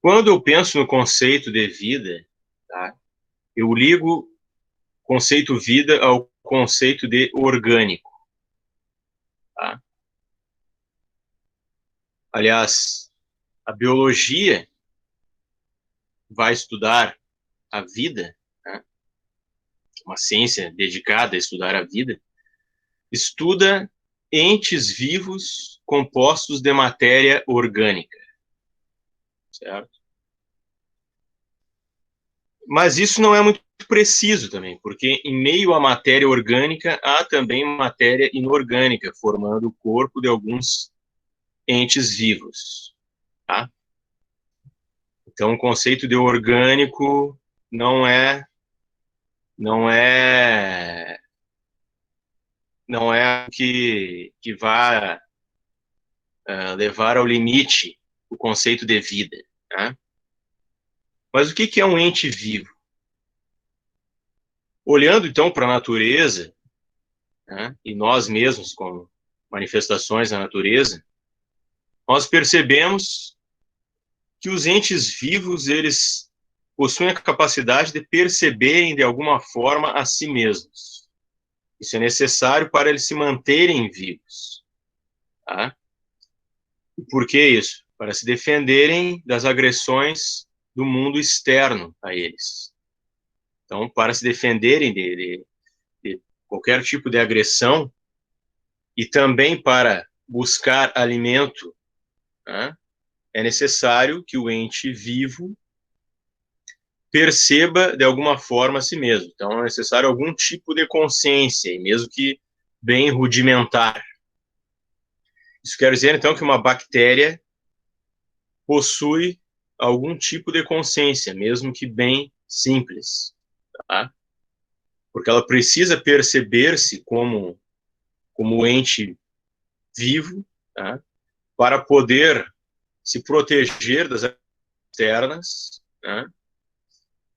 Quando eu penso no conceito de vida, tá, eu ligo o conceito vida ao conceito de orgânico. Tá? Aliás, a biologia vai estudar a vida, né, uma ciência dedicada a estudar a vida, estuda entes vivos compostos de matéria orgânica, certo? Mas isso não é muito preciso também, porque em meio à matéria orgânica há também matéria inorgânica, formando o corpo de alguns entes vivos, tá? Então, o conceito de orgânico não é não é não é que vá levar ao limite o conceito de vida, tá? Mas o que é um ente vivo? Olhando então para a natureza, né, e nós mesmos como manifestações da natureza, nós percebemos que os entes vivos, eles possuem a capacidade de perceberem de alguma forma a si mesmos. Isso é necessário para eles se manterem vivos. Tá? E por que isso? Para se defenderem das agressões do mundo externo a eles. Então, para se defenderem de qualquer tipo de agressão e também para buscar alimento, né, é necessário que o ente vivo perceba de alguma forma a si mesmo. Então, é necessário algum tipo de consciência, mesmo que bem rudimentar. Isso quer dizer, então, que uma bactéria possui algum tipo de consciência, mesmo que bem simples, tá? Porque ela precisa perceber-se como ente vivo, tá? Para poder se proteger das externas, tá?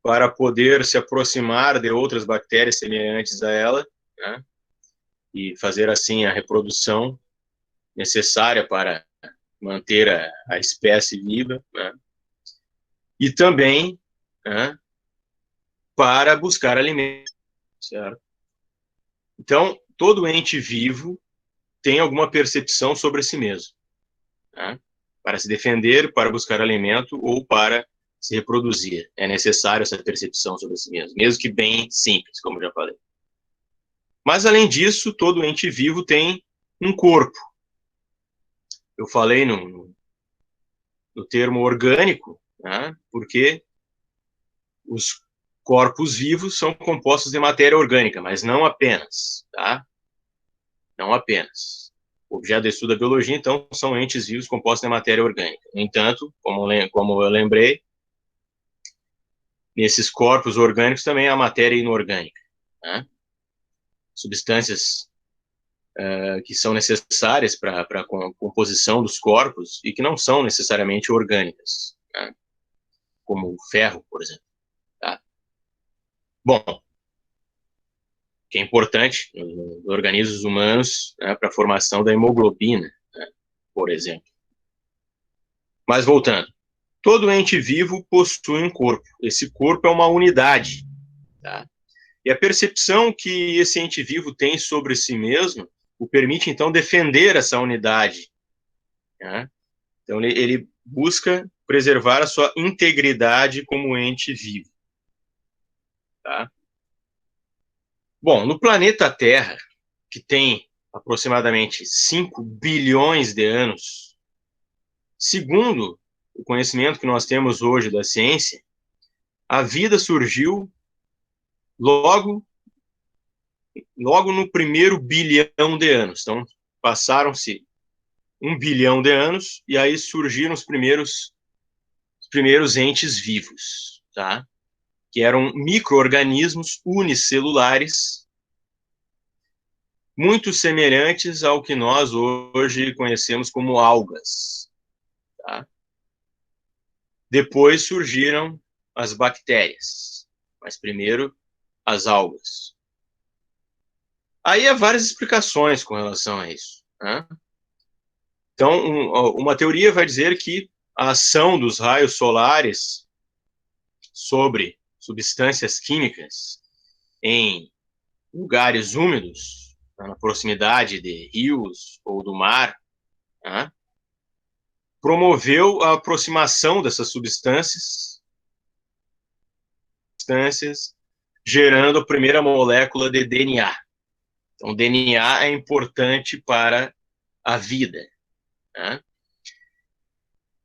Para poder se aproximar de outras bactérias semelhantes a ela, tá? E fazer assim a reprodução necessária para manter a espécie viva, né? E também, né, para buscar alimento, certo? Então, todo ente vivo tem alguma percepção sobre si mesmo, né? Para se defender, para buscar alimento ou para se reproduzir. É necessário essa percepção sobre si mesmo que bem simples, como já falei. Mas, além disso, todo ente vivo tem um corpo. Eu falei no termo orgânico, né, porque os corpos vivos são compostos de matéria orgânica, mas não apenas, tá? Não apenas. O objeto de estudo da biologia, então, são entes vivos compostos de matéria orgânica. No entanto, como eu lembrei, nesses corpos orgânicos também há matéria inorgânica, né? Substâncias que são necessárias para a composição dos corpos e que não são necessariamente orgânicas, né? Como o ferro, por exemplo. Tá? Bom, que é importante nos organismos humanos, né, para a formação da hemoglobina, né, por exemplo. Mas voltando, todo ente vivo possui um corpo. Esse corpo é uma unidade, tá? E a percepção que esse ente vivo tem sobre si mesmo o permite, então, defender essa unidade, né? Então, ele busca preservar a sua integridade como ente vivo, tá? Bom, no planeta Terra, que tem aproximadamente 5 bilhões de anos, segundo o conhecimento que nós temos hoje da ciência, a vida surgiu logo, logo no primeiro bilhão de anos. Então, passaram-se 1 bilhão de anos e aí surgiram os primeiros entes vivos, tá? Que eram micro-organismos unicelulares, muito semelhantes ao que nós hoje conhecemos como algas, tá? Depois surgiram as bactérias, mas primeiro as algas. Aí há várias explicações com relação a isso, né? Então, uma teoria vai dizer que a ação dos raios solares sobre substâncias químicas em lugares úmidos, na proximidade de rios ou do mar, né, promoveu a aproximação dessas substâncias, gerando a primeira molécula de DNA. Então, DNA é importante para a vida, né?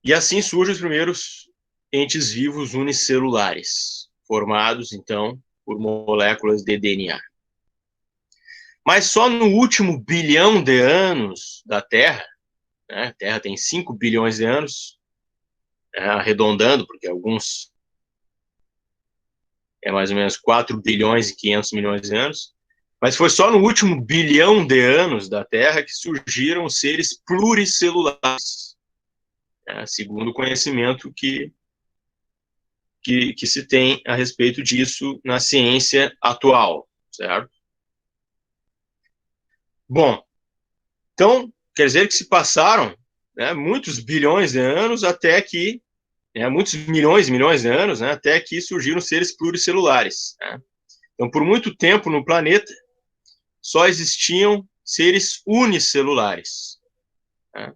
E assim surgem os primeiros entes vivos unicelulares, formados, então, por moléculas de DNA. Mas só no último bilhão de anos da Terra, né, a Terra tem 5 bilhões de anos, arredondando, porque alguns é mais ou menos 4 bilhões e 500 milhões de anos, mas foi só no último bilhão de anos da Terra que surgiram seres pluricelulares, né, segundo o conhecimento que se tem a respeito disso na ciência atual, certo? Bom, então, quer dizer que se passaram, né, muitos bilhões de anos até que, muitos milhões e milhões de anos, né, até que surgiram seres pluricelulares, né? Então, por muito tempo no planeta, só existiam seres unicelulares, né?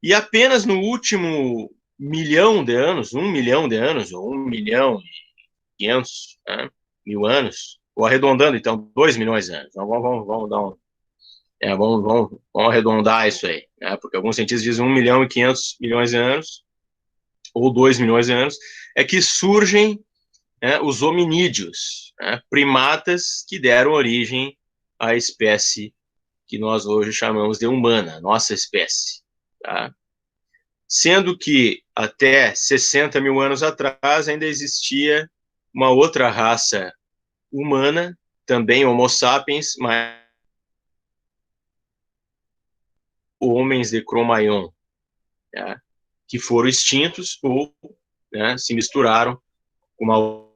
E apenas no último milhão de anos, 1 milhão de anos, ou 1.500.000, né, mil anos, ou arredondando, então, 2 milhões de anos. Então, vamos dar um... vamos arredondar isso aí, né, porque alguns cientistas dizem 1.500.000 de anos, ou 2 milhões de anos, é que surgem, né, os hominídeos, né, primatas que deram origem à espécie que nós hoje chamamos de humana, nossa espécie, tá? Sendo que até 60 mil anos atrás ainda existia uma outra raça humana, também Homo sapiens, mas homens de Cro-Magnon, né, que foram extintos ou, né, se misturaram com uma,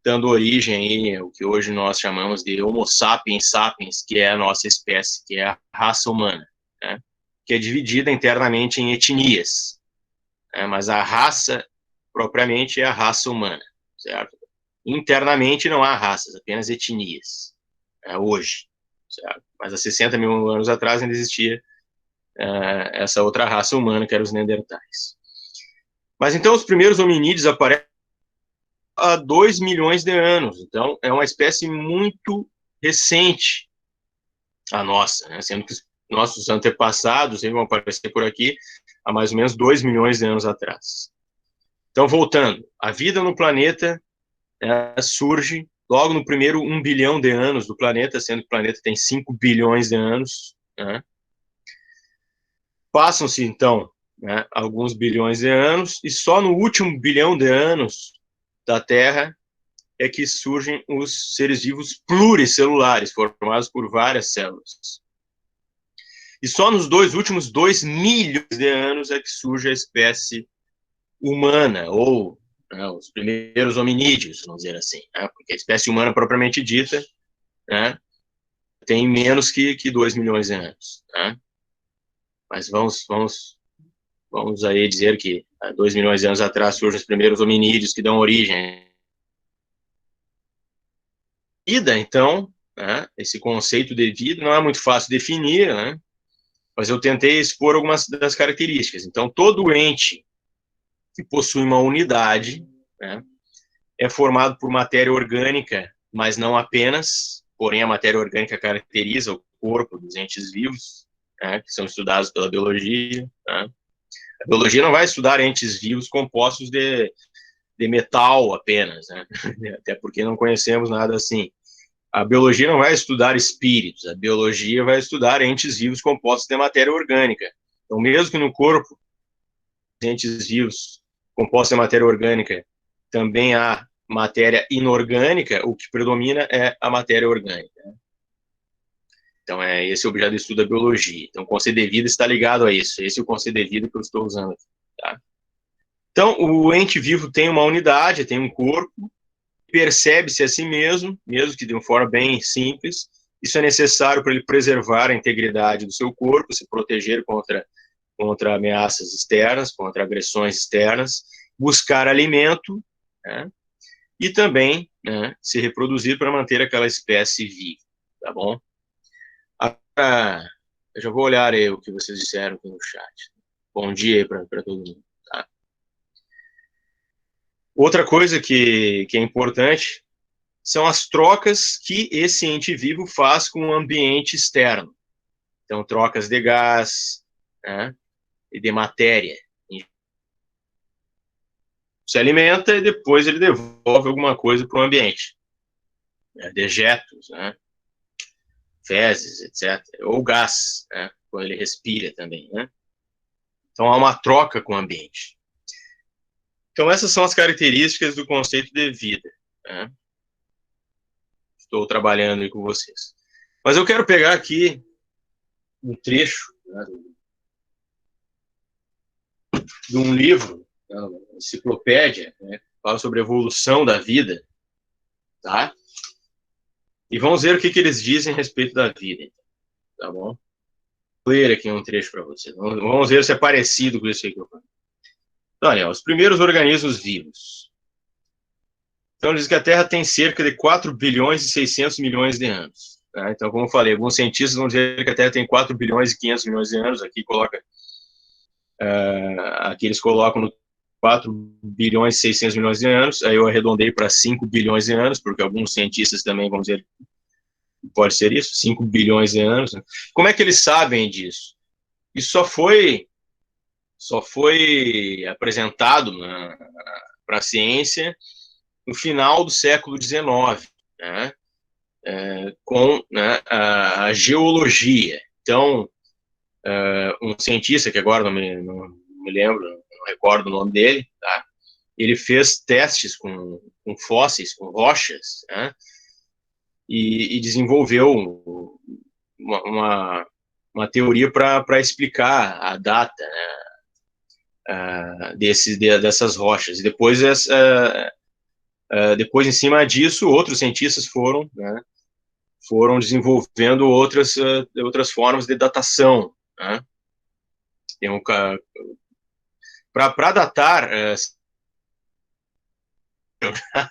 dando origem aí ao que hoje nós chamamos de Homo sapiens sapiens, que é a nossa espécie, que é a raça humana, né, que é dividida internamente em etnias, né, mas a raça propriamente é a raça humana, certo? Internamente não há raças, apenas etnias, hoje, certo? Mas há 60 mil anos atrás ainda existia essa outra raça humana, que eram os neandertais. Mas então os primeiros hominídeos aparecem há 2 milhões de anos, então é uma espécie muito recente a nossa, né? Sendo que os nossos antepassados vão aparecer por aqui há mais ou menos 2 milhões de anos atrás. Então, voltando, a vida no planeta surge logo no primeiro 1 bilhão de anos do planeta, sendo que o planeta tem 5 bilhões de anos, né? Passam-se, então, né, alguns bilhões de anos, e só no último bilhão de anos da Terra é que surgem os seres vivos pluricelulares, formados por várias células. E só nos últimos 2 milhões de anos é que surge a espécie humana, ou, né, os primeiros hominídeos, vamos dizer assim, né, porque a espécie humana propriamente dita, né, tem menos que 2 milhões de anos, né? Mas vamos aí dizer que há 2 milhões de anos atrás surgem os primeiros hominídeos que dão origem. Vida, então, né, esse conceito de vida não é muito fácil de definir, né, mas eu tentei expor algumas das características. Então, todo ente que possui uma unidade, né, é formado por matéria orgânica, mas não apenas, porém a matéria orgânica caracteriza o corpo dos entes vivos, né, que são estudados pela biologia, né. A biologia não vai estudar entes vivos compostos de metal apenas, né, até porque não conhecemos nada assim. A biologia não vai estudar espíritos, a biologia vai estudar entes vivos compostos de matéria orgânica. Então, mesmo que no corpo, entes vivos compostos de matéria orgânica, também há matéria inorgânica, o que predomina é a matéria orgânica. Então, esse é o objeto de estudo da biologia. Então, o conceito de vida está ligado a isso. Esse é o conceito de vida que eu estou usando aqui, tá? Então, o ente vivo tem uma unidade, tem um corpo, percebe-se a si mesmo, mesmo que de uma forma bem simples. Isso é necessário para ele preservar a integridade do seu corpo, se proteger contra contra ameaças externas, contra agressões externas, buscar alimento, né, e também, né, se reproduzir para manter aquela espécie viva, tá bom? Agora, eu já vou olhar aí o que vocês disseram aqui no chat. Bom dia aí para todo mundo, tá? Outra coisa que é importante são as trocas que esse ente vivo faz com o ambiente externo. Então, trocas de gás, né, e de matéria. Se alimenta e depois ele devolve alguma coisa para o ambiente. Né, dejetos, né, fezes, etc. Ou gás, né, quando ele respira também, né? Então, há uma troca com o ambiente. Então, essas são as características do conceito de vida, né? Estou trabalhando aí com vocês. Mas eu quero pegar aqui um trecho, né, de um livro, uma enciclopédia, né, que fala sobre a evolução da vida, tá? E vamos ver o que eles dizem a respeito da vida, tá bom? Vou ler aqui um trecho para vocês. Vamos ver se é parecido com isso aí que eu falo. Então, olha, os primeiros organismos vivos. Então, diz que a Terra tem cerca de 4 bilhões e 600 milhões de anos. Tá? Então, como eu falei, alguns cientistas vão dizer que a Terra tem 4 bilhões e 500 milhões de anos. Aqui eles colocam no 4 bilhões e 600 milhões de anos. Aí eu arredondei para 5 bilhões de anos, porque alguns cientistas também vão dizer que pode ser isso, 5 bilhões de anos. Né? Como é que eles sabem disso? Isso só foi apresentado para a ciência no final do século XIX, né, com, né, a geologia. Então, um cientista, que agora não me lembro, não recordo o nome dele, tá, ele fez testes com fósseis, com rochas, né, e desenvolveu uma teoria para explicar a data, né, dessas rochas. E depois, depois, em cima disso, outros cientistas foram, né, foram desenvolvendo outras formas de datação. Né? Para datar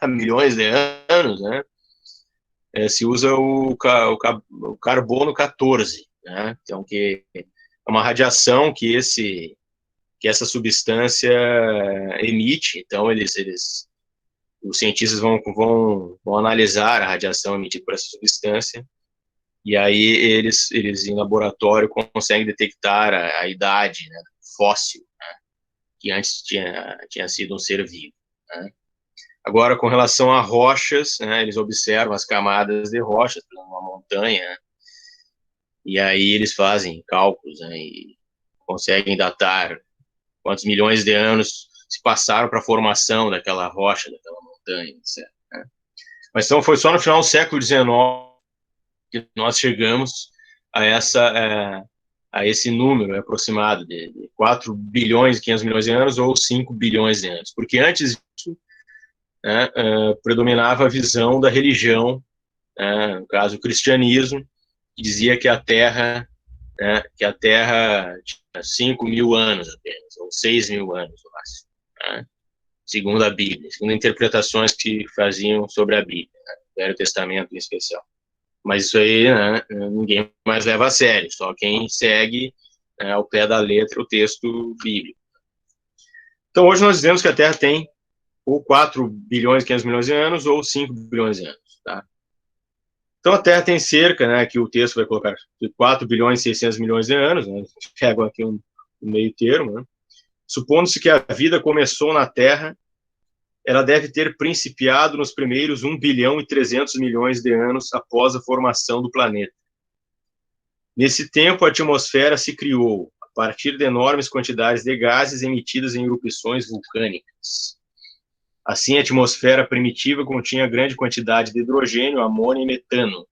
milhões de anos, né, se usa o carbono 14, né, então, que é uma radiação que essa substância emite. Então, os cientistas vão analisar a radiação emitida por essa substância, e aí eles em laboratório conseguem detectar a idade, né, fóssil, né, que antes tinha sido um ser vivo. Né. Agora, com relação a rochas, né, eles observam as camadas de rochas, por exemplo, uma montanha, né, e aí eles fazem cálculos, né, e conseguem datar quantos milhões de anos se passaram para a formação daquela rocha, daquela montanha, etc. Né. Mas então foi só no final do século XIX que nós chegamos a esse número aproximado de 4 bilhões e 500 milhões de anos ou 5 bilhões de anos, porque antes disso, né, predominava a visão da religião, né, no caso o cristianismo, que dizia que a Terra tinha 5 mil anos apenas, ou 6 mil anos, no máximo, né, segundo a Bíblia, segundo interpretações que faziam sobre a Bíblia, né, o Velho Testamento em especial. Mas isso aí, né, ninguém mais leva a sério, só quem segue, né, ao pé da letra o texto bíblico. Então, hoje nós dizemos que a Terra tem ou 4 bilhões e 500 milhões de anos ou 5 bilhões de anos. Tá? Então, a Terra tem cerca, né, que o texto vai colocar, de 4 bilhões e 600 milhões de anos, né, pego aqui um meio termo, né, supondo-se que a vida começou na Terra, ela deve ter principiado nos primeiros 1 bilhão e 300 milhões de anos após a formação do planeta. Nesse tempo, a atmosfera se criou a partir de enormes quantidades de gases emitidas em erupções vulcânicas. Assim, a atmosfera primitiva continha grande quantidade de hidrogênio, amônio e metano,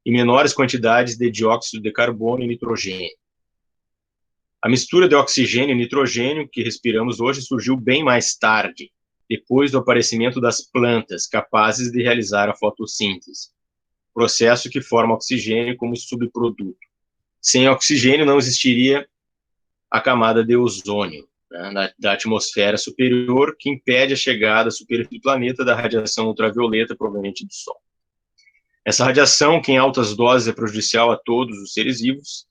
e menores quantidades de dióxido de carbono e nitrogênio. A mistura de oxigênio e nitrogênio que respiramos hoje surgiu bem mais tarde, depois do aparecimento das plantas capazes de realizar a fotossíntese, processo que forma oxigênio como subproduto. Sem oxigênio não existiria a camada de ozônio, né, da atmosfera superior, que impede a chegada à superfície do planeta da radiação ultravioleta proveniente do Sol. Essa radiação, que em altas doses é prejudicial a todos os seres vivos,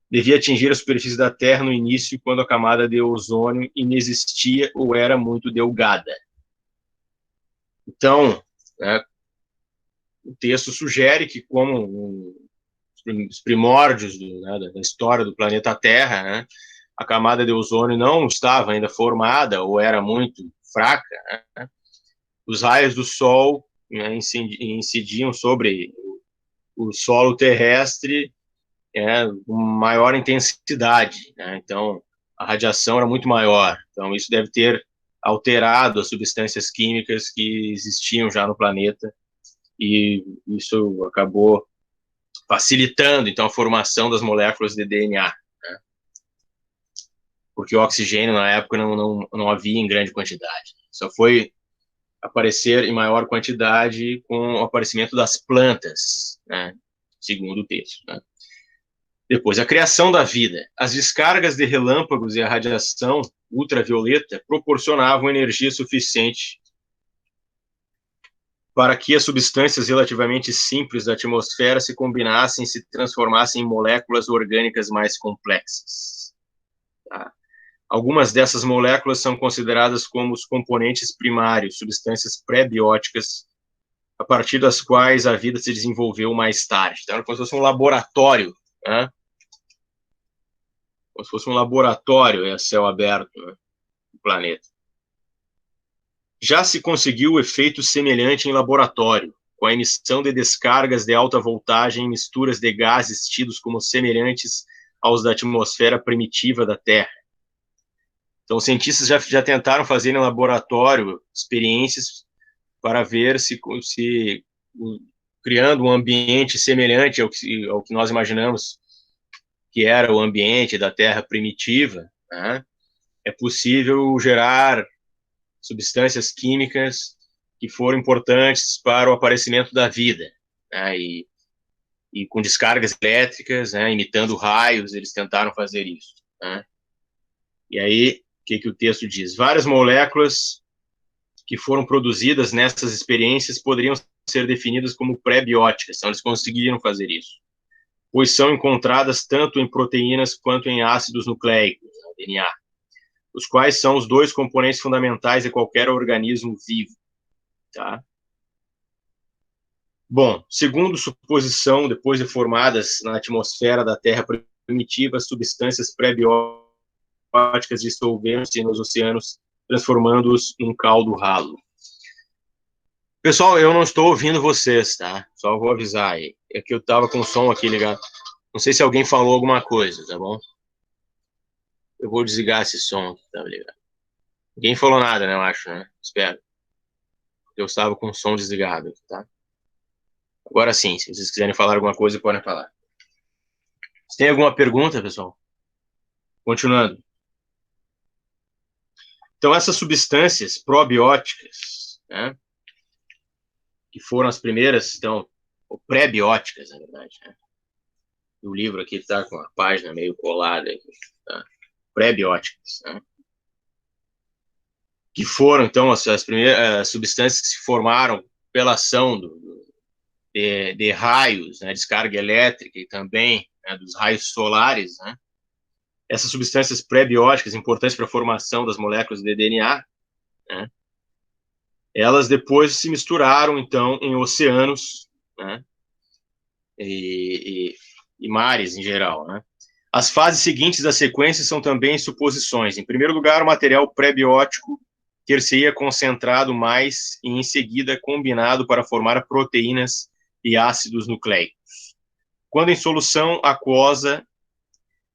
devia atingir a superfície da Terra no início, quando a camada de ozônio inexistia ou era muito delgada. Então, né, o texto sugere que, como os primórdios da história do planeta Terra, né, a camada de ozônio não estava ainda formada ou era muito fraca, né, os raios do Sol, né, incidiam sobre o solo terrestre com maior intensidade, né, então a radiação era muito maior, então isso deve ter alterado as substâncias químicas que existiam já no planeta, e isso acabou facilitando, então, a formação das moléculas de DNA, né? Porque o oxigênio, na época, não havia em grande quantidade. Só foi aparecer em maior quantidade com o aparecimento das plantas, né? Segundo o texto, né? Depois, a criação da vida. As descargas de relâmpagos e a radiação ultravioleta proporcionavam energia suficiente para que as substâncias relativamente simples da atmosfera se combinassem e se transformassem em moléculas orgânicas mais complexas. Tá? Algumas dessas moléculas são consideradas como os componentes primários, substâncias pré-bióticas, a partir das quais a vida se desenvolveu mais tarde. Então, como se fosse um laboratório, né? Como se fosse um laboratório a céu aberto, né, do planeta. Já se conseguiu o efeito semelhante em laboratório, com a emissão de descargas de alta voltagem em misturas de gases tidos como semelhantes aos da atmosfera primitiva da Terra. Então, os cientistas já tentaram fazer em laboratório experiências para ver se criando um ambiente semelhante ao que nós imaginamos que era o ambiente da Terra primitiva, né, é possível gerar substâncias químicas que foram importantes para o aparecimento da vida, né, e com descargas elétricas, né, imitando raios, eles tentaram fazer isso, né. E aí, o que o texto diz? Várias moléculas que foram produzidas nessas experiências poderiam ser definidas como pré-bióticas, então eles conseguiram fazer isso, pois são encontradas tanto em proteínas quanto em ácidos nucleicos, DNA, os quais são os dois componentes fundamentais de qualquer organismo vivo. Tá? Bom, segundo suposição, depois de formadas na atmosfera da Terra primitiva, substâncias pré-bióticas dissolveram-se nos oceanos, transformando-os num caldo ralo. Pessoal, eu não estou ouvindo vocês, tá? Só vou avisar aí. É que eu tava com o som aqui ligado. Não sei se alguém falou alguma coisa, tá bom? Eu vou desligar esse som aqui, tá ligado? Ninguém falou nada, né? Eu acho, né? Espero. Eu estava com o som desligado, tá? Agora sim, se vocês quiserem falar alguma coisa, podem falar. Se tem alguma pergunta, pessoal? Continuando. Então, essas substâncias probióticas, né? Que foram as primeiras, então, pré-bióticas, na verdade, né? O livro aqui está com a página meio colada, tá? Pré-bióticas, né? Que foram, então, as primeiras substâncias que se formaram pela ação de raios, né, descarga elétrica e também, né, dos raios solares, né? Essas substâncias pré-bióticas importantes para a formação das moléculas de DNA, né, elas depois se misturaram, então, em oceanos, né, e mares em geral, né. As fases seguintes da sequência são também suposições. Em primeiro lugar, o material pré-biótico ter-se-ia concentrado mais e, em seguida, combinado para formar proteínas e ácidos nucleicos. Quando em solução aquosa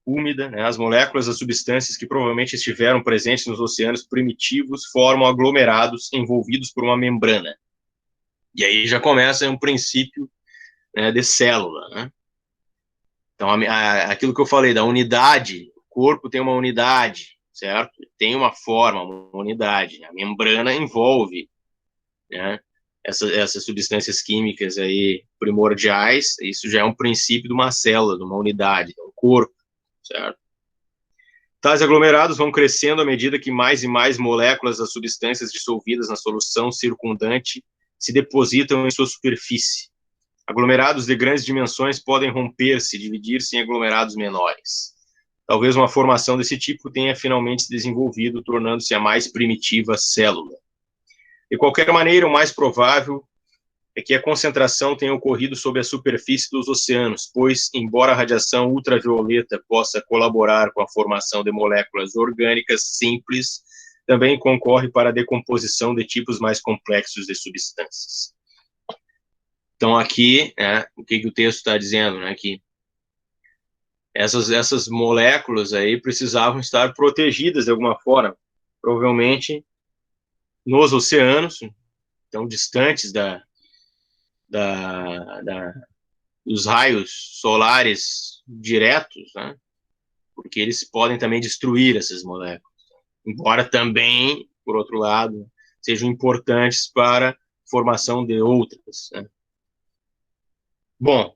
úmida, né, as moléculas das substâncias que provavelmente estiveram presentes nos oceanos primitivos formam aglomerados envolvidos por uma membrana. E aí já começa um princípio, né, de célula, né? Então, aquilo que eu falei da unidade, o corpo tem uma unidade, certo? Tem uma forma, uma unidade. A membrana envolve, né, essas substâncias químicas aí primordiais. Isso já é um princípio de uma célula, de uma unidade, de um corpo, certo? Tais aglomerados vão crescendo à medida que mais e mais moléculas das substâncias dissolvidas na solução circundante se depositam em sua superfície. Aglomerados de grandes dimensões podem romper-se e dividir-se em aglomerados menores. Talvez uma formação desse tipo tenha finalmente se desenvolvido, tornando-se a mais primitiva célula. De qualquer maneira, o mais provável é que a concentração tenha ocorrido sob a superfície dos oceanos, pois, embora a radiação ultravioleta possa colaborar com a formação de moléculas orgânicas simples, também concorre para a decomposição de tipos mais complexos de substâncias. Então, aqui, o que o texto está dizendo, né, que essas moléculas aí precisavam estar protegidas de alguma forma, provavelmente nos oceanos, tão distantes dos raios solares diretos, né, porque eles podem também destruir essas moléculas, embora também, por outro lado, sejam importantes para a formação de outras, né. Bom,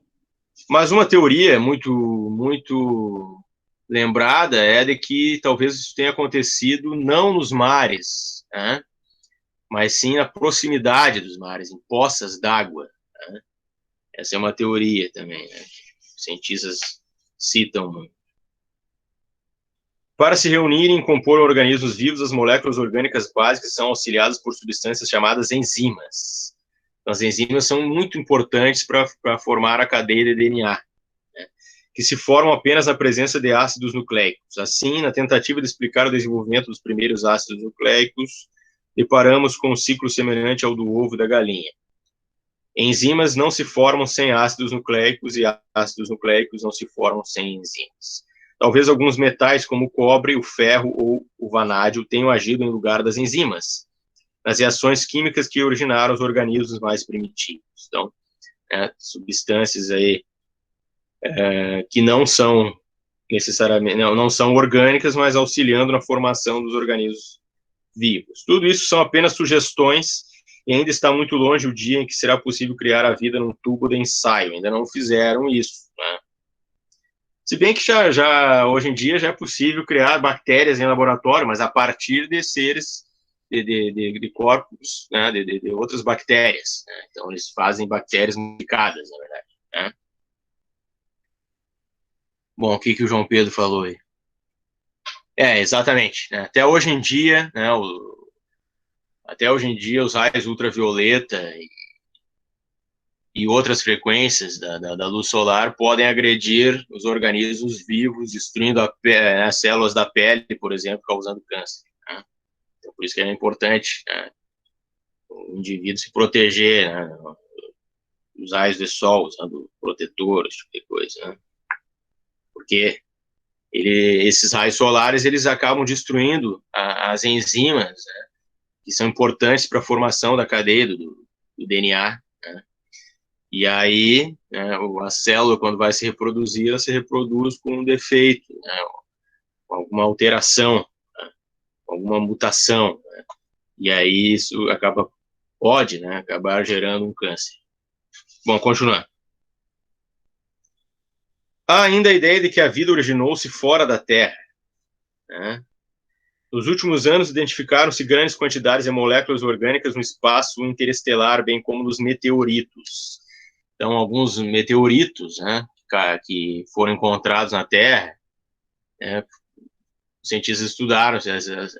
mas uma teoria muito lembrada é de que talvez isso tenha acontecido não nos mares, né, mas sim na proximidade dos mares, em poças d'água, né. Essa é uma teoria também, né, que cientistas citam muito. Para se reunirem e compor organismos vivos, as moléculas orgânicas básicas são auxiliadas por substâncias chamadas enzimas. As enzimas são muito importantes para formar a cadeia de DNA, né, que se formam apenas na presença de ácidos nucleicos. Assim, na tentativa de explicar o desenvolvimento dos primeiros ácidos nucleicos, deparamos com um ciclo semelhante ao do ovo e da galinha. Enzimas não se formam sem ácidos nucleicos e ácidos nucleicos não se formam sem enzimas. Talvez alguns metais, como o cobre, o ferro ou o vanádio, tenham agido em lugar das enzimas, nas reações químicas que originaram os organismos mais primitivos. Então, substâncias aí que não são necessariamente, não são orgânicas, mas auxiliando na formação dos organismos vivos. Tudo isso são apenas sugestões e ainda está muito longe o dia em que será possível criar a vida num tubo de ensaio. Ainda não fizeram isso, né? Se bem que já hoje em dia já é possível criar bactérias em laboratório, mas a partir de seres, de corpos, né, de outras bactérias, né? Então, eles fazem bactérias modificadas, na verdade, né? Bom, o que o João Pedro falou aí? Exatamente, né? Até hoje em dia, né, os raios ultravioleta e outras frequências da luz solar podem agredir os organismos vivos, destruindo as células da pele, por exemplo, causando câncer, né? Então, por isso que é importante, né, o indivíduo se proteger, né, dos raios de sol, usando protetor, esse tipo de coisa, né? Porque esses raios solares, eles acabam destruindo as enzimas, né, que são importantes para a formação da cadeia do DNA, né? E aí, né, a célula, quando vai se reproduzir, ela se reproduz com um defeito, né, com alguma alteração, né, alguma mutação, né? E aí isso pode, né, acabar gerando um câncer. Bom, continuando. Há ainda a ideia de que a vida originou-se fora da Terra, né? Nos últimos anos, identificaram-se grandes quantidades de moléculas orgânicas no espaço interestelar, bem como nos meteoritos. Então, alguns meteoritos, né, que foram encontrados na Terra, né, os cientistas estudaram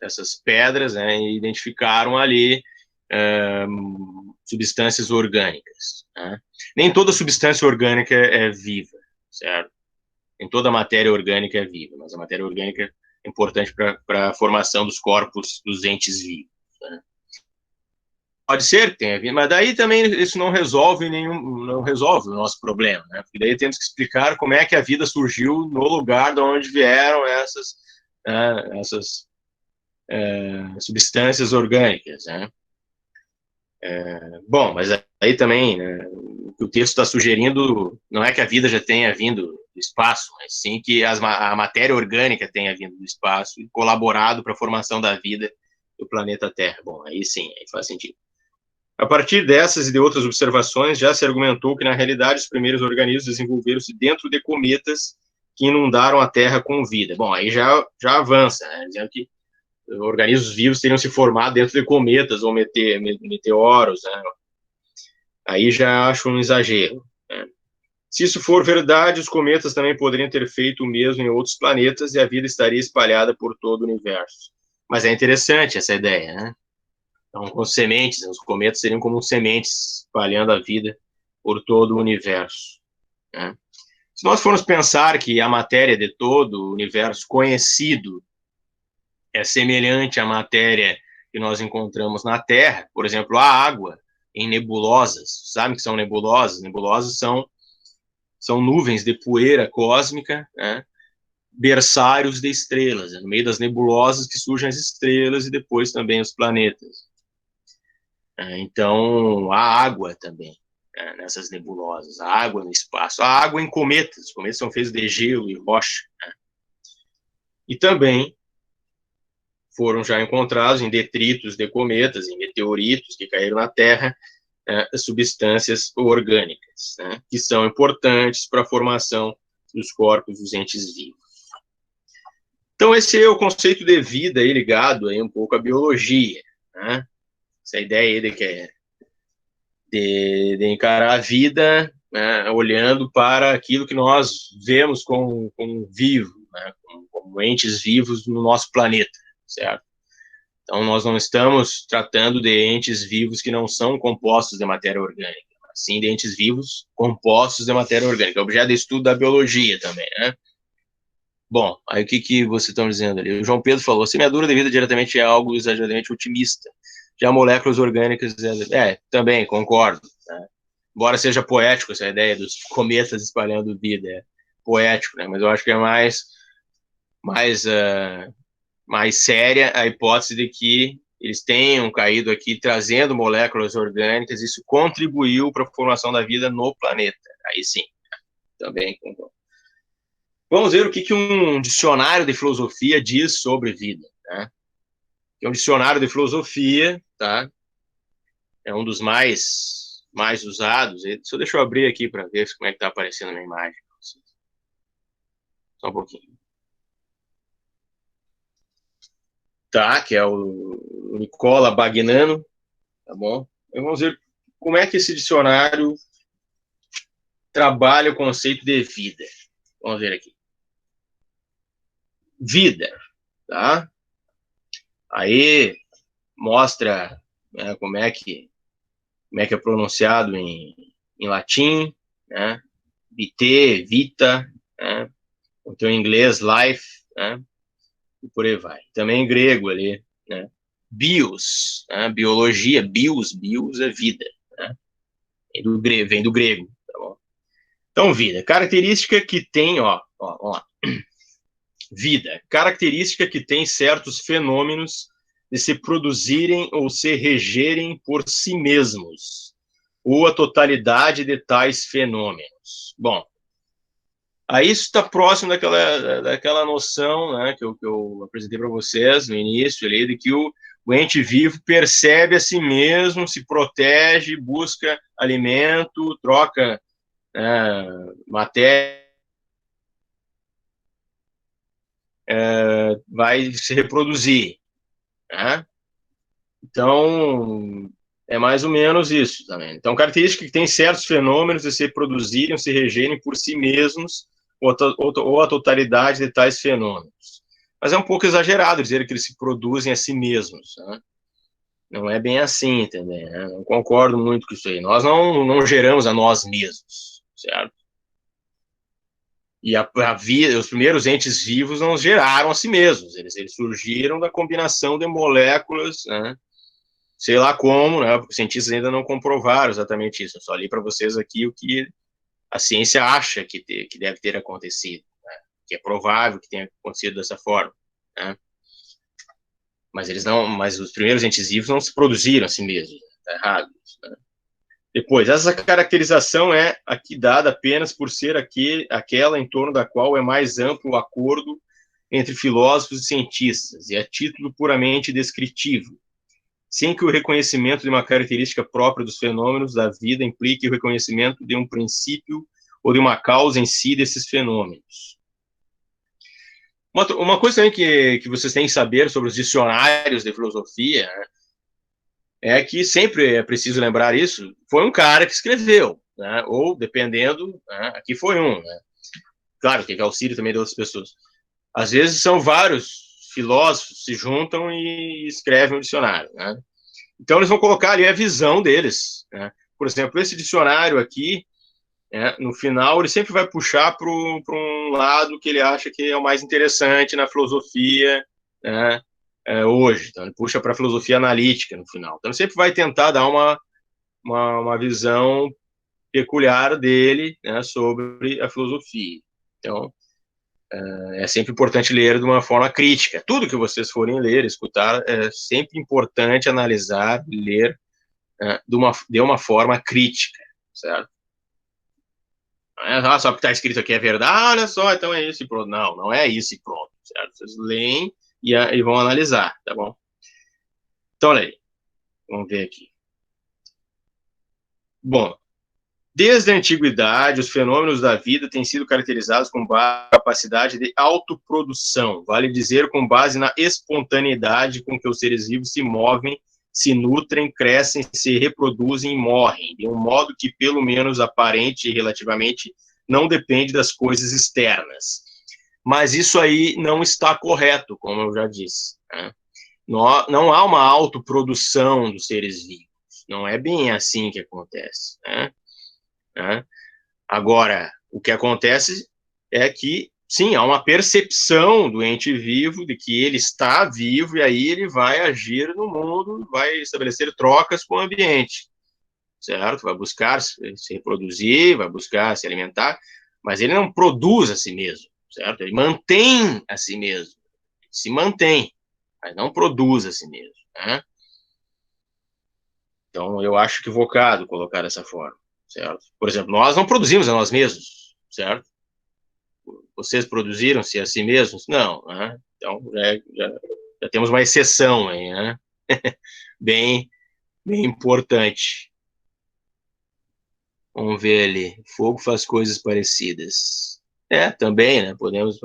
essas pedras, né, e identificaram ali substâncias orgânicas, né? Nem toda substância orgânica é viva, certo? Nem toda matéria orgânica é viva, mas a matéria orgânica é importante para a formação dos corpos dos entes vivos, né? Pode ser que tenha vindo, mas daí também isso não resolve o nosso problema, né? Porque daí temos que explicar como é que a vida surgiu no lugar de onde vieram essas substâncias orgânicas, né? Bom, mas aí também, né, o que o texto está sugerindo não é que a vida já tenha vindo do espaço, mas sim que a matéria orgânica tenha vindo do espaço e colaborado para a formação da vida do planeta Terra. Bom, aí sim, aí faz sentido. A partir dessas e de outras observações, já se argumentou que, na realidade, os primeiros organismos desenvolveram-se dentro de cometas que inundaram a Terra com vida. Bom, aí já avança, né? Dizendo que organismos vivos teriam se formado dentro de cometas ou meteoros, né? Aí já acho um exagero, né? Se isso for verdade, os cometas também poderiam ter feito o mesmo em outros planetas e a vida estaria espalhada por todo o universo. Mas é interessante essa ideia, né? Então, com sementes, os cometas seriam como sementes espalhando a vida por todo o universo, né? Se nós formos pensar que a matéria de todo o universo conhecido é semelhante à matéria que nós encontramos na Terra, por exemplo, a água em nebulosas, sabe o que são nebulosas? Nebulosas são nuvens de poeira cósmica, né? Berçários de estrelas, no meio das nebulosas que surgem as estrelas e depois também os planetas. Então, a água também, né, nessas nebulosas, a água no espaço, a água em cometas, os cometas são feitos de gelo e rocha, né? E também foram já encontrados em detritos de cometas, em meteoritos que caíram na Terra, substâncias orgânicas, né, que são importantes para a formação dos corpos dos entes vivos. Então, esse é o conceito de vida aí, ligado aí um pouco à biologia, né? Essa ideia aí de encarar a vida, né, olhando para aquilo que nós vemos como vivo, né, como entes vivos no nosso planeta, certo? Então, nós não estamos tratando de entes vivos que não são compostos de matéria orgânica, mas sim de entes vivos compostos de matéria orgânica, objeto de estudo da biologia também, né? Bom, aí o que vocês estão dizendo ali? O João Pedro falou, semeadura de vida diretamente é algo exageradamente otimista. Já moléculas orgânicas, também concordo, né? Embora seja poético essa ideia dos cometas espalhando vida, é poético, né? Mas eu acho que é mais séria a hipótese de que eles tenham caído aqui trazendo moléculas orgânicas, isso contribuiu para a formação da vida no planeta. Aí sim, também concordo. Vamos ver o que um dicionário de filosofia diz sobre vida, né? É um dicionário de filosofia, tá? É um dos mais usados. Deixa eu abrir aqui para ver como é que está aparecendo a minha imagem. Só um pouquinho. Tá, que é o Nicola Bagnano, tá bom? Então, vamos ver como é que esse dicionário trabalha o conceito de vida. Vamos ver aqui. Vida, tá? Aí mostra, né, como é que é pronunciado em latim, né? Vitae, vita, né? Então em inglês life, né? E por aí vai. Também em grego ali, né? Bios, né? Biologia, bios é vida, né? Vem do grego, tá bom? Então, vida, característica que tem, ó, vida, característica que tem certos fenômenos de se produzirem ou se regerem por si mesmos, ou a totalidade de tais fenômenos. Bom, aí isso está próximo daquela noção, né, que eu apresentei para vocês no início, ali, de que o ente vivo percebe a si mesmo, se protege, busca alimento, troca matéria, vai se reproduzir, né? Então, é mais ou menos isso também. Então, característica que tem certos fenômenos de se produzirem, se regerem por si mesmos, ou a totalidade de tais fenômenos. Mas é um pouco exagerado dizer que eles se produzem a si mesmos, né? Não é bem assim, entendeu? Não concordo muito com isso aí. Nós não geramos a nós mesmos, certo? E a vida, os primeiros entes vivos não geraram a si mesmos. Eles surgiram da combinação de moléculas, né? Sei lá como, né? Porque os cientistas ainda não comprovaram exatamente isso. Eu só li para vocês aqui o que a ciência acha que deve ter acontecido, né? Que é provável que tenha acontecido dessa forma, né? Mas os primeiros entes vivos não se produziram a si mesmos, tá errado, né? Depois, essa caracterização é aqui dada apenas por ser aquela em torno da qual é mais amplo o acordo entre filósofos e cientistas, e a título puramente descritivo, sem que o reconhecimento de uma característica própria dos fenômenos da vida implique o reconhecimento de um princípio ou de uma causa em si desses fenômenos. Uma coisa também que vocês têm que saber sobre os dicionários de filosofia, né, é que sempre é preciso lembrar isso, foi um cara que escreveu, né, ou, dependendo, né, aqui foi um, né, claro, que é auxílio também de outras pessoas. Às vezes são vários filósofos se juntam e escrevem um dicionário, né? Então eles vão colocar ali a visão deles, né? Por exemplo, esse dicionário aqui, no final, ele sempre vai puxar para um lado que ele acha que é o mais interessante na filosofia, né? Hoje. Então ele puxa para a filosofia analítica no final. Então ele sempre vai tentar dar uma visão peculiar dele, né, sobre a filosofia. Então, é sempre importante ler de uma forma crítica. Tudo que vocês forem ler, escutar, é sempre importante analisar, ler de uma forma crítica, certo? Só porque está escrito aqui é verdade, olha só, então é isso e pronto. Não, não é isso e pronto, certo? Vocês leem e vão analisar, tá bom? Então, olha aí, vamos ver aqui. Bom, desde a antiguidade, os fenômenos da vida têm sido caracterizados com capacidade de autoprodução, vale dizer, com base na espontaneidade com que os seres vivos se movem, se nutrem, crescem, se reproduzem e morrem, de um modo que, pelo menos aparente e relativamente, não depende das coisas externas. Mas isso aí não está correto, como eu já disse, né? Não há uma autoprodução dos seres vivos. Não é bem assim que acontece, né? Agora, o que acontece é que, sim, há uma percepção do ente vivo de que ele está vivo e aí ele vai agir no mundo, vai estabelecer trocas com o ambiente, certo? Vai buscar se reproduzir, vai buscar se alimentar, mas ele não produz a si mesmo, certo? Ele mantém a si mesmo, se mantém, mas não produz a si mesmo, né? Então, eu acho equivocado colocar dessa forma, certo? Por exemplo, nós não produzimos a nós mesmos, certo? Vocês produziram-se a si mesmos? Não, né? Então, já temos uma exceção aí, né? bem, bem importante. Vamos ver ali. Fogo faz coisas parecidas. Também, né? Podemos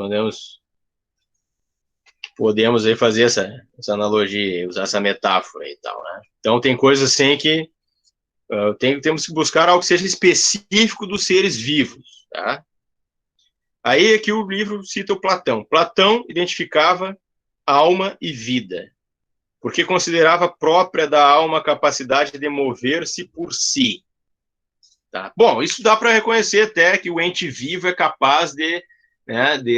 aí fazer essa analogia, usar essa metáfora e tal, né? Então, tem coisas assim que temos que buscar algo que seja específico dos seres vivos, tá? Aí aqui o livro cita o Platão. Platão identificava alma e vida, porque considerava própria da alma a capacidade de mover-se por si. Tá? Bom, isso dá para reconhecer até que o ente vivo é capaz de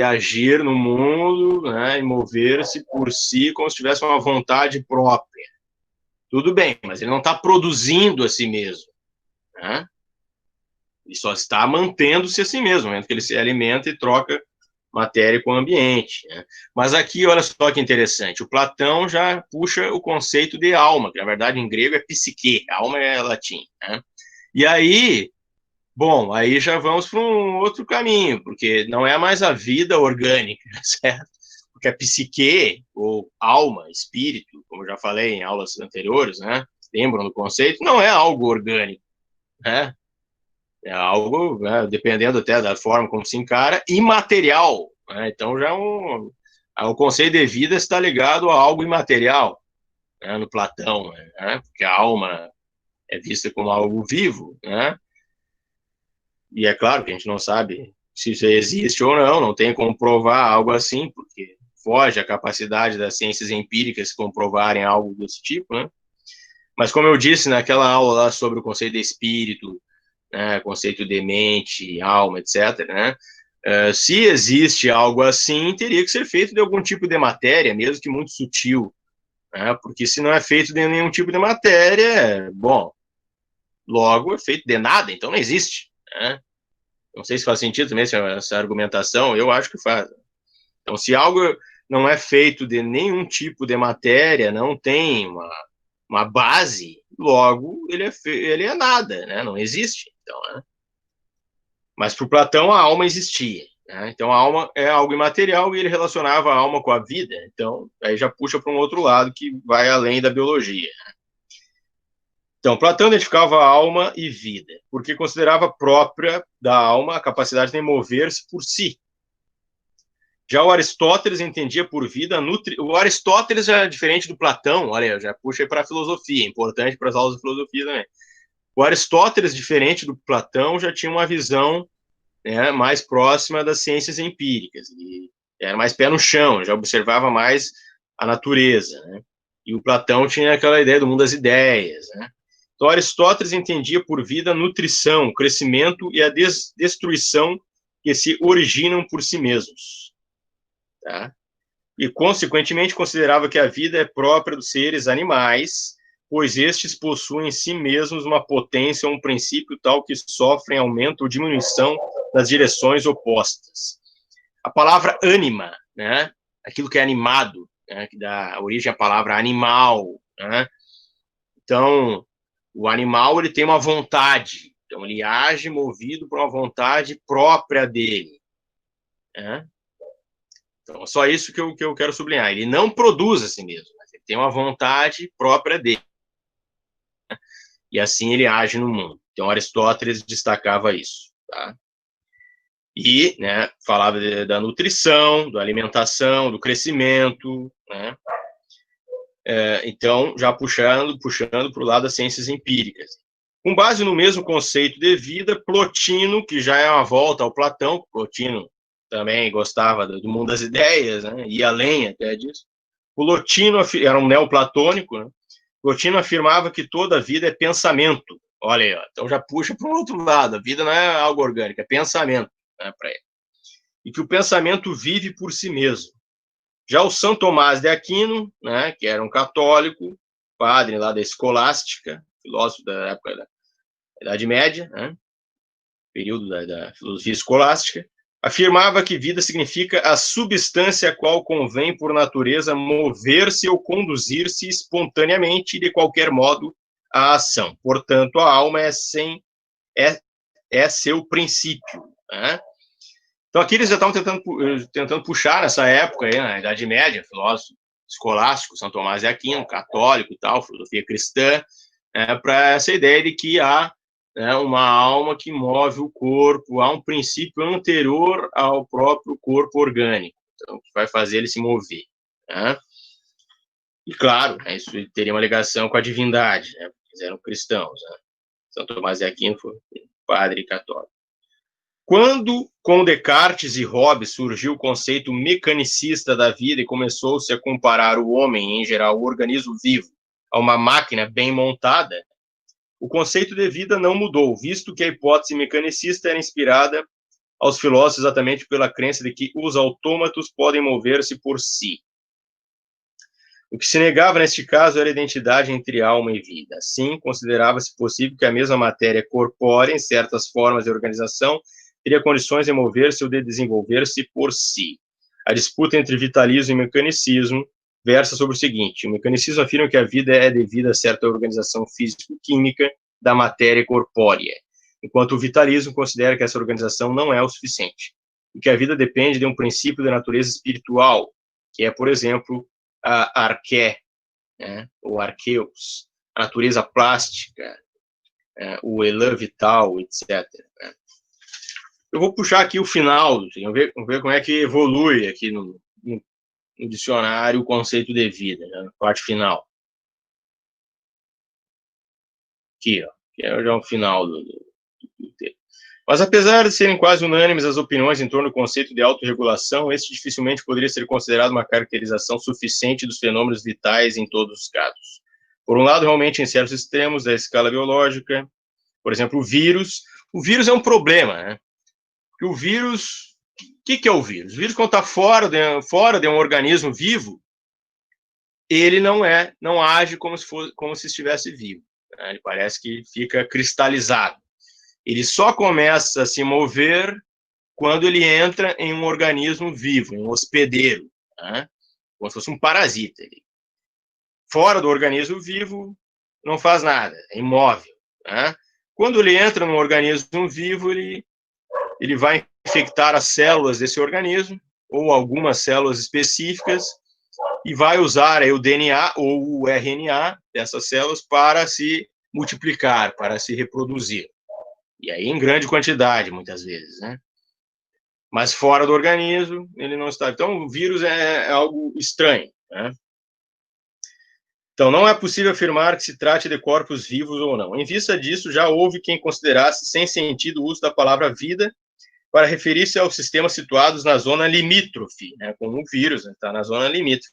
agir no mundo, né, e mover-se por si como se tivesse uma vontade própria. Tudo bem, mas ele não está produzindo a si mesmo, né? Ele só está mantendo-se a si mesmo, no momento que ele se alimenta e troca matéria com o ambiente, né? Mas aqui, olha só que interessante, o Platão já puxa o conceito de alma, que na verdade em grego é psique, alma é latim, né? E aí, bom, aí já vamos para um outro caminho, porque não é mais a vida orgânica, certo? Porque a psique, ou alma, espírito, como eu já falei em aulas anteriores, né? Lembram do conceito? Não é algo orgânico, né? É algo, né, dependendo até da forma como se encara, imaterial, né? Então já o conceito de vida está ligado a algo imaterial, né, no Platão, né? Porque a alma é vista como algo vivo, né? E é claro que a gente não sabe se isso existe ou não tem como provar algo assim, porque foge a capacidade das ciências empíricas comprovarem algo desse tipo, né? Mas como eu disse naquela aula lá sobre o conceito de espírito, né, conceito de mente, alma, etc., né? Se existe algo assim, teria que ser feito de algum tipo de matéria, mesmo que muito sutil, né? Porque se não é feito de nenhum tipo de matéria, bom, logo é feito de nada, então não existe, né? Não sei se faz sentido também essa argumentação, eu acho que faz. Então, se algo não é feito de nenhum tipo de matéria, não tem uma base, logo ele é nada, né? Não existe. Então, né? Mas para o Platão a alma existia, né? Então a alma é algo imaterial e ele relacionava a alma com a vida. Então aí já puxa para um outro lado que vai além da biologia. Então Platão identificava a alma e vida, porque considerava própria da alma a capacidade de mover-se por si. Já o Aristóteles entendia por vida o Aristóteles é diferente do Platão, olha, eu já puxei para a filosofia, importante para as aulas de filosofia também. O Aristóteles, diferente do Platão, já tinha uma visão, né, mais próxima das ciências empíricas, e era mais pé no chão, já observava mais a natureza, né? E o Platão tinha aquela ideia do mundo das ideias, né? Então, Aristóteles entendia por vida a nutrição, o crescimento e a destruição que se originam por si mesmos, tá? E, consequentemente, considerava que a vida é própria dos seres animais, pois estes possuem em si mesmos uma potência ou um princípio tal que sofrem aumento ou diminuição nas direções opostas. A palavra ânima, né, aquilo que é animado, né, que dá origem à palavra animal, né? Então, o animal ele tem uma vontade, então ele age movido por uma vontade própria dele, né? Então, só isso que eu quero sublinhar. Ele não produz a si mesmo, mas ele tem uma vontade própria dele. E assim ele age no mundo. Então, Aristóteles destacava isso, tá? E, né, falava da nutrição, da alimentação, do crescimento, né? Então, já puxando para o lado das ciências empíricas. Com base no mesmo conceito de vida, Plotino, que já é uma volta ao Platão, Plotino também gostava do mundo das ideias, né? Ia além até disso. Plotino era um neoplatônico, né? Plotino afirmava que toda a vida é pensamento. Olha aí, ó. Então já puxa para o outro lado. A vida não é algo orgânico, é pensamento, né, para ele. E que o pensamento vive por si mesmo. Já o São Tomás de Aquino, né, que era um católico, padre lá da escolástica, filósofo da época da Idade Média, né, período da filosofia escolástica, afirmava que vida significa a substância a qual convém, por natureza, mover-se ou conduzir-se espontaneamente, de qualquer modo, à ação. Portanto, a alma é seu princípio, né? Então, aqui eles já estavam tentando puxar nessa época, aí, na Idade Média, filósofo escolástico, São Tomás de Aquino, católico e tal, filosofia cristã, para essa ideia de que há, né, uma alma que move o corpo, há um princípio anterior ao próprio corpo orgânico, então, que vai fazer ele se mover, né? E, claro, né, isso teria uma ligação com a divindade, né, porque eles eram cristãos, né? São Tomás de Aquino foi padre católico. Quando, com Descartes e Hobbes, surgiu o conceito mecanicista da vida e começou-se a comparar o homem, em geral, o organismo vivo, a uma máquina bem montada, o conceito de vida não mudou, visto que a hipótese mecanicista era inspirada aos filósofos exatamente pela crença de que os autômatos podem mover-se por si. O que se negava neste caso era a identidade entre alma e vida. Assim, considerava-se possível que a mesma matéria corpórea, em certas formas de organização, teria condições de mover-se ou de desenvolver-se por si. A disputa entre vitalismo e mecanicismo versa sobre o seguinte: o mecanicismo afirma que a vida é devida a certa organização físico-química da matéria corpórea, enquanto o vitalismo considera que essa organização não é o suficiente, e que a vida depende de um princípio da natureza espiritual, que é, por exemplo, a arqué, né, ou arqueus, a natureza plástica, o elan vital, etc. Né? Eu vou puxar aqui o final, vamos ver como é que evolui aqui no dicionário o conceito de vida, né, na parte final. Aqui, ó, que é já o final do texto. Mas, apesar de serem quase unânimes as opiniões em torno do conceito de autorregulação, este dificilmente poderia ser considerado uma caracterização suficiente dos fenômenos vitais em todos os casos. Por um lado, realmente, em certos extremos da escala biológica, por exemplo, o vírus é um problema, né? Porque o vírus, o que é o vírus? O vírus, quando está fora de um organismo vivo, ele não age como se estivesse vivo, né? Ele parece que fica cristalizado. Ele só começa a se mover quando ele entra em um organismo vivo, em um hospedeiro, né? Como se fosse um parasita. Fora do organismo vivo, não faz nada, é imóvel, né? Quando ele entra num organismo vivo, ele vai infectar as células desse organismo, ou algumas células específicas, e vai usar aí o DNA ou o RNA dessas células para se multiplicar, para se reproduzir. E aí em grande quantidade, muitas vezes, né? Mas fora do organismo, ele não está. Então, o vírus é algo estranho, né? Então, não é possível afirmar que se trate de corpos vivos ou não. Em vista disso, já houve quem considerasse sem sentido o uso da palavra vida para referir-se aos sistemas situados na zona limítrofe, né, como o vírus, está na zona limítrofe.